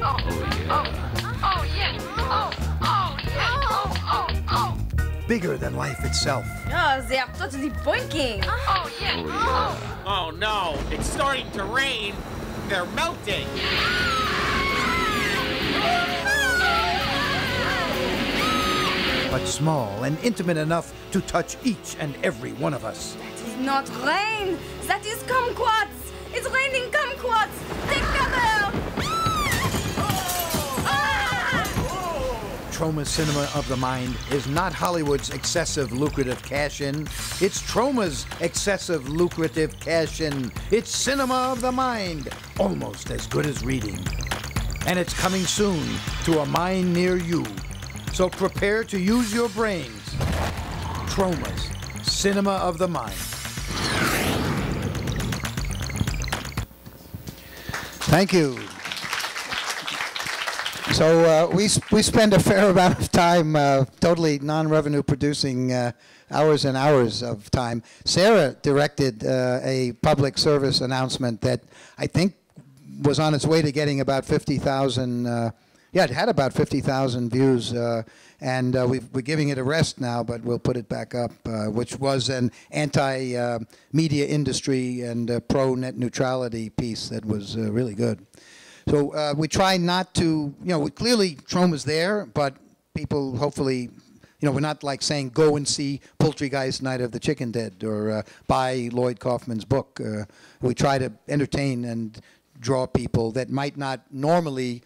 Oh, oh, yes. Oh, yes. Oh. Bigger than life itself. Oh, they are totally boinking. Oh, yes. Oh no, it's starting to rain. They're melting. But small and intimate enough to touch each and every one of us. That is not rain. That is kumquats. It's raining kumquats. Take cover. Troma's cinema of the mind is not Hollywood's excessive lucrative cash-in. It's Troma's excessive lucrative cash-in. It's cinema of the mind, almost as good as reading. And it's coming soon to a mind near you. So prepare to use your brains. Troma's cinema of the mind. Thank you. So we spend a fair amount of time totally non-revenue producing hours and hours of time. Sarah directed a public service announcement that I think was on its way to getting about 50,000. Yeah, it had about 50,000 views, and we're giving it a rest now, but we'll put it back up, which was an anti-media industry and pro-net neutrality piece that was really good. So we try not to, clearly Troma's there, but people hopefully, we're not like saying go and see Poultrygeist Night of the Chicken Dead or buy Lloyd Kaufman's book. We try to entertain and draw people that might not normally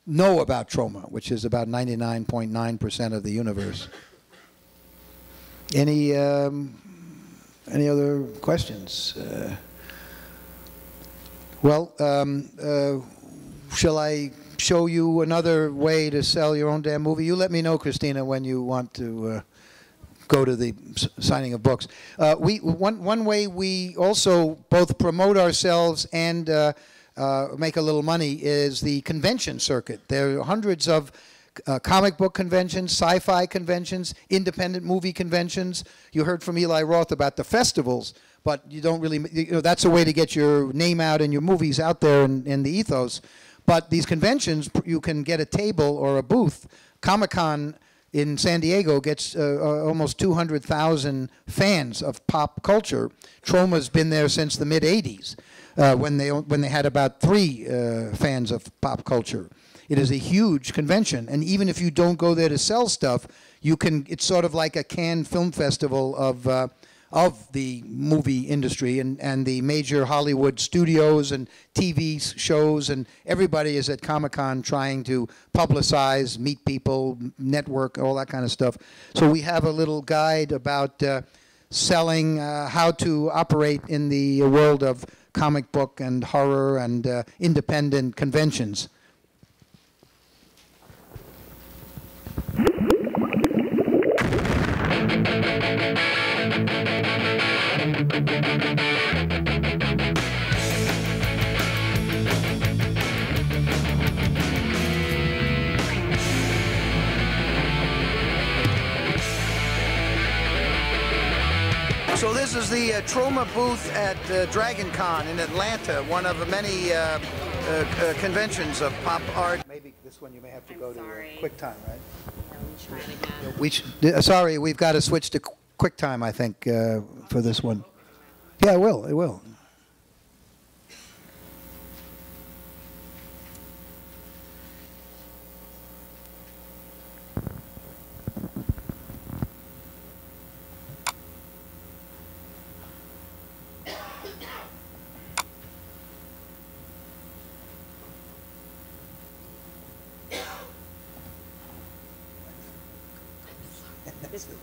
know about Troma, which is about 99.9% of the universe. Any other questions? Well, shall I show you another way to sell your own damn movie? You let me know, Christina, when you want to go to the signing of books. One way we also both promote ourselves and make a little money is the convention circuit. There are hundreds of comic book conventions, sci-fi conventions, independent movie conventions. You heard from Eli Roth about the festivals, but you don't really, that's a way to get your name out and your movies out there in the ethos. But these conventions, you can get a table or a booth. Comic-Con in San Diego gets almost 200,000 fans of pop culture. Troma's been there since the mid-'80s when they had about 3 fans of pop culture. It is a huge convention, and even if you don't go there to sell stuff, it's sort of like a Cannes Film Festival of the movie industry, and the major Hollywood studios and TV shows, and everybody is at Comic-Con trying to publicize, meet people, network, all that kind of stuff. So we have a little guide about selling, how to operate in the world of comic book and horror and independent conventions. So this is the Troma booth at Dragon Con in Atlanta, one of the many conventions of pop art. Maybe this one you may have to go to QuickTime, right? Yeah, we try it again. Sorry, we've got to switch to QuickTime, I think, for this one. Yeah, it will. It will.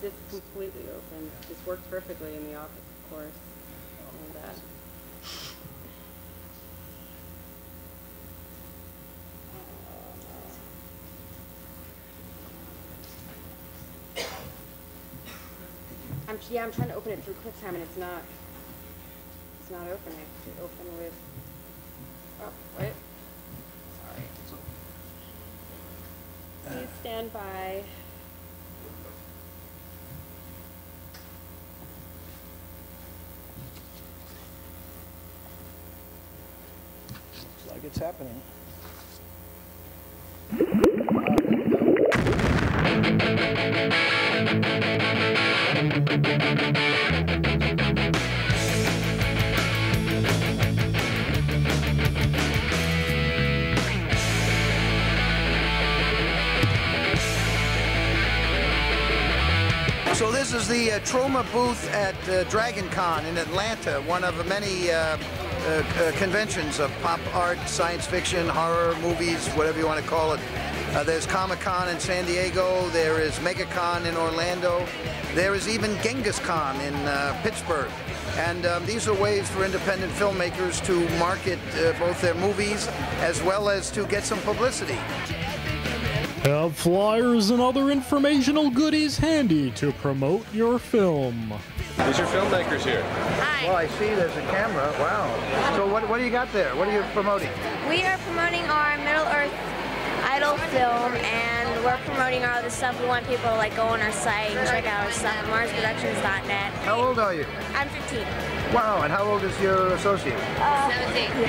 This completely open. This works perfectly in the office, of course. I'm trying to open it through QuickTime, and it's not opening. To open with. Oh, wait. Sorry. Please stand by. Looks like it's happening. So this is the Troma booth at Dragon Con in Atlanta, one of many conventions of pop art, science fiction, horror, movies, whatever you want to call it. There's Comic-Con in San Diego, there is MegaCon in Orlando, there is even Genghis Khan in Pittsburgh. And these are ways for independent filmmakers to market both their movies as well as to get some publicity. Have flyers and other informational goodies handy to promote your film. These are filmmakers here. Hi. Well, I see there's a camera. Wow. So what do you got there? What are you promoting? We are promoting our Middle-earth idol film, and we're promoting our other stuff. We want people to like go on our site and check out our stuff at MarsProductions.net. How old are you? I'm 15. Wow, and how old is your associate? 17.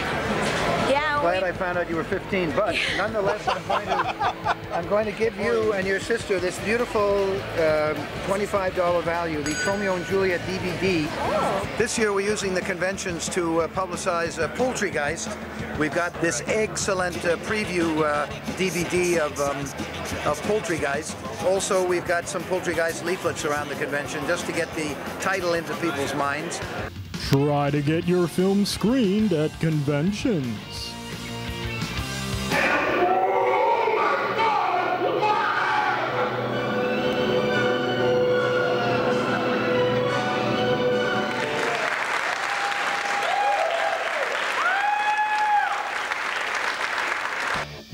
Yeah. Glad I found out you were 15, but nonetheless, I'm going to give you and your sister this beautiful $25 value, the Tromeo and Juliet DVD. Oh. This year we're using the conventions to publicize Poultrygeist. We've got this excellent preview DVD of Poultrygeist. Also, we've got some Poultrygeist leaflets around the convention just to get the title into people's minds. Try to get your film screened at conventions.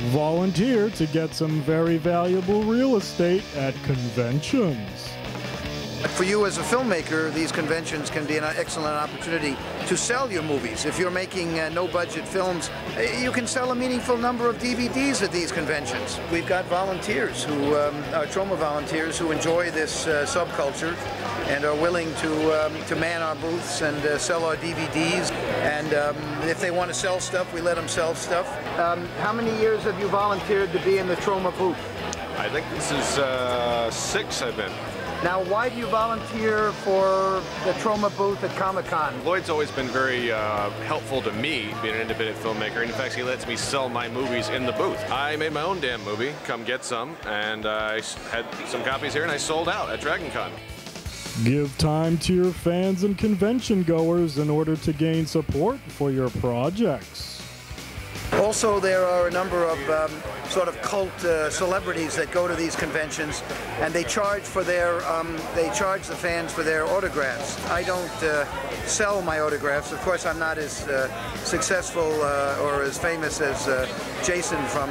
Volunteer to get some very valuable real estate at conventions. For you as a filmmaker, these conventions can be an excellent opportunity to sell your movies. If you're making no-budget films, you can sell a meaningful number of DVDs at these conventions. We've got volunteers who are Troma volunteers who enjoy this subculture and are willing to man our booths and sell our DVDs. And if they want to sell stuff, we let them sell stuff. How many years have you volunteered to be in the Troma booth? I think this is 6 I've been. Now, why do you volunteer for the Troma booth at Comic-Con? Lloyd's always been very helpful to me, being an independent filmmaker, and in fact he lets me sell my movies in the booth. I made my own damn movie, Come Get Some, and I had some copies here and I sold out at Dragon Con. Give time to your fans and convention goers in order to gain support for your projects. Also, there are a number of sort of cult celebrities that go to these conventions, and they charge for their they charge the fans for their autographs. I don't sell my autographs. Of course, I'm not as successful or as famous as Jason from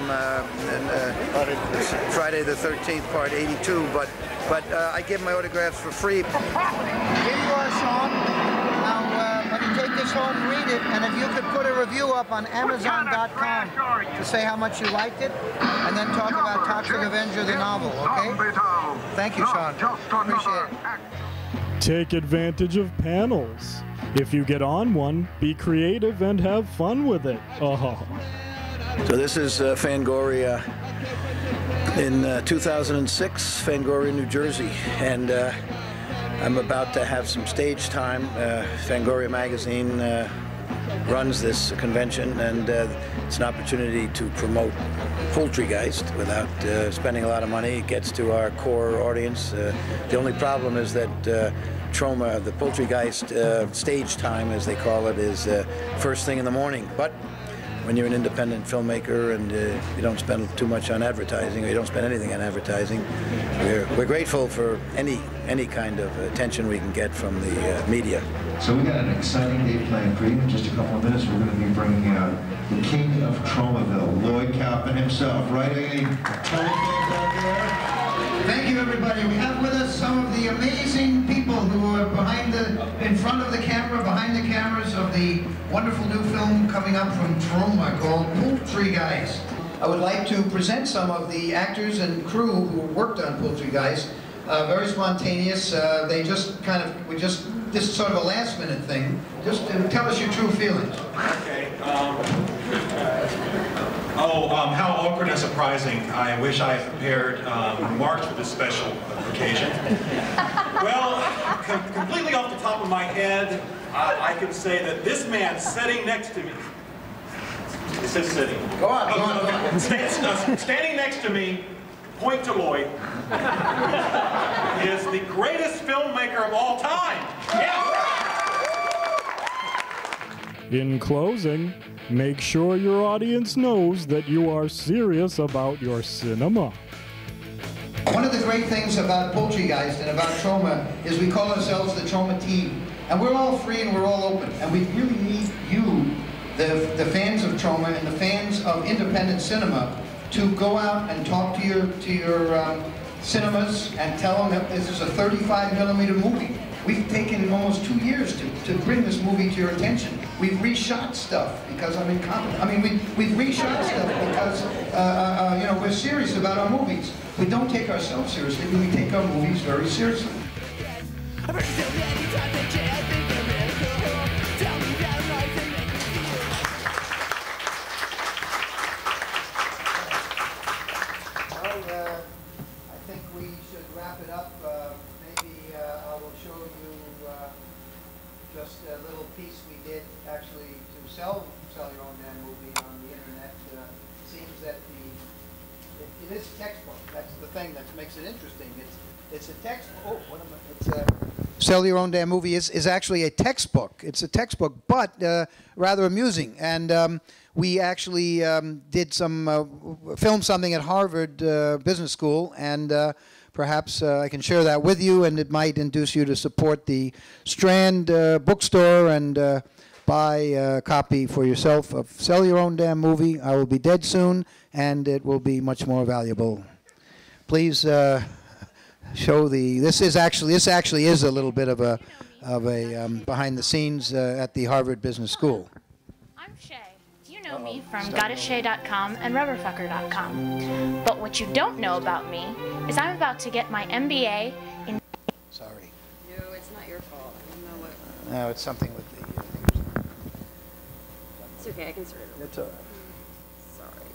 Friday the 13th, Part 82, but I give my autographs for free. Here you are, Sean. Now, when you take this home, read it, and if you could put a review up on Amazon.com to say how much you liked it, and then talk about Toxic Avenger, the novel, okay? Thank you, Sean. Appreciate it. Take advantage of panels. If you get on one, be creative and have fun with it. So this is Fangoria in 2006, Fangoria, New Jersey, and I'm about to have some stage time. Fangoria magazine runs this convention, and it's an opportunity to promote Poultrygeist without spending a lot of money. It gets to our core audience. The only problem is that Troma, the Poultrygeist stage time, as they call it, is first thing in the morning. But when you're an independent filmmaker and you don't spend too much on advertising, or you don't spend anything on advertising, we're grateful for any kind of attention we can get from the media. So we got an exciting day planned for you. In just a couple of minutes, we're going to be bringing out the king of Tromaville, Lloyd Kaufman himself. Right, any Troma fans out there? Thank you, everybody. We have with us some of the amazing people who are in front of the camera, behind the cameras of the wonderful new film coming up from Troma called Poultrygeist. I would like to present some of the actors and crew who worked on Poultrygeist. Very spontaneous. They just this is sort of a last-minute thing. Just tell us your true feelings. Okay. How awkward and surprising. I wish I had prepared remarks for this special occasion. Well, completely off the top of my head, I can say that this man sitting next to me, it says sitting. Go on, go on. Standing next to me, point to Lloyd, is the greatest filmmaker of all time. Yeah. In closing, make sure your audience knows that you are serious about your cinema. One of the great things about Poultrygeist and about Troma is we call ourselves the Troma team. And we're all free and we're all open. And we really need you, the fans of Troma and the fans of independent cinema, to go out and talk to your cinemas and tell them that this is a 35mm movie. We've taken almost 2 years to bring this movie to your attention. We've reshot stuff because I'm incompetent. I mean, we've reshot stuff because you know, we're serious about our movies. We don't take ourselves seriously, but we take our movies very seriously. I think we should wrap it up. Maybe I will show you just a little piece we did actually to sell your own damn movie on the internet. Seems that it is textbook. That's the thing that makes it interesting. It's a textbook. Oh, what am I? It's Sell Your Own Damn Movie is actually a textbook. It's a textbook, but rather amusing. And we actually did filmed something at Harvard Business School, and perhaps I can share that with you, and it might induce you to support the Strand bookstore and buy a copy for yourself of Sell Your Own Damn Movie. I Will Be Dead Soon, and it will be much more valuable. Please show this actually is a little bit of a behind the scenes at the Harvard Business School. I'm Shay. You know me from goddessshay.com and rubberfucker.com. But what you don't know about me is I'm about to get my MBA in... Sorry. No, it's not your fault. I don't know what... No, it's something with the... It's okay, I can sort it. It's all right. Sorry.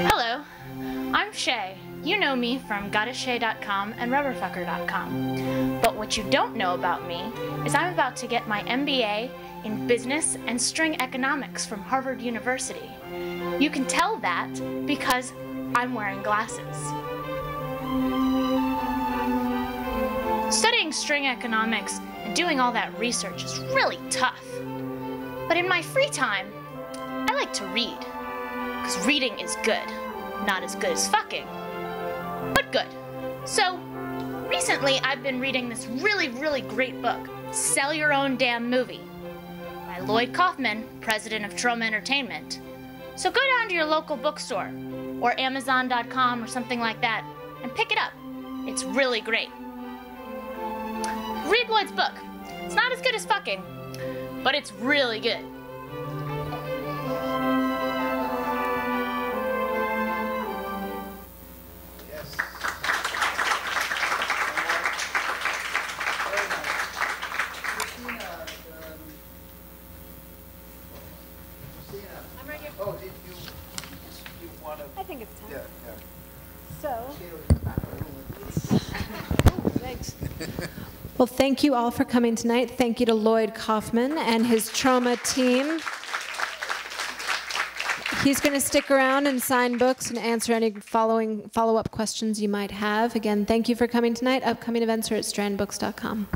Hello. I'm Shay. You know me from goddessshay.com and rubberfucker.com. But what you don't know about me is I'm about to get my MBA in business and string economics from Harvard University. You can tell that because I'm wearing glasses. Studying string economics and doing all that research is really tough. But in my free time, I like to read. Because reading is good. Not as good as fucking, but good. So, recently I've been reading this really, really great book, Sell Your Own Damn Movie, by Lloyd Kaufman, president of Troma Entertainment. So go down to your local bookstore, or Amazon.com or something like that, and pick it up. It's really great. Read Lloyd's book. It's not as good as fucking, but it's really good. Oh, did you want to? I think it's time. Yeah. So. Thanks. Well, thank you all for coming tonight. Thank you to Lloyd Kaufman and his Troma team. He's going to stick around and sign books and answer any follow-up questions you might have. Again, thank you for coming tonight. Upcoming events are at strandbooks.com.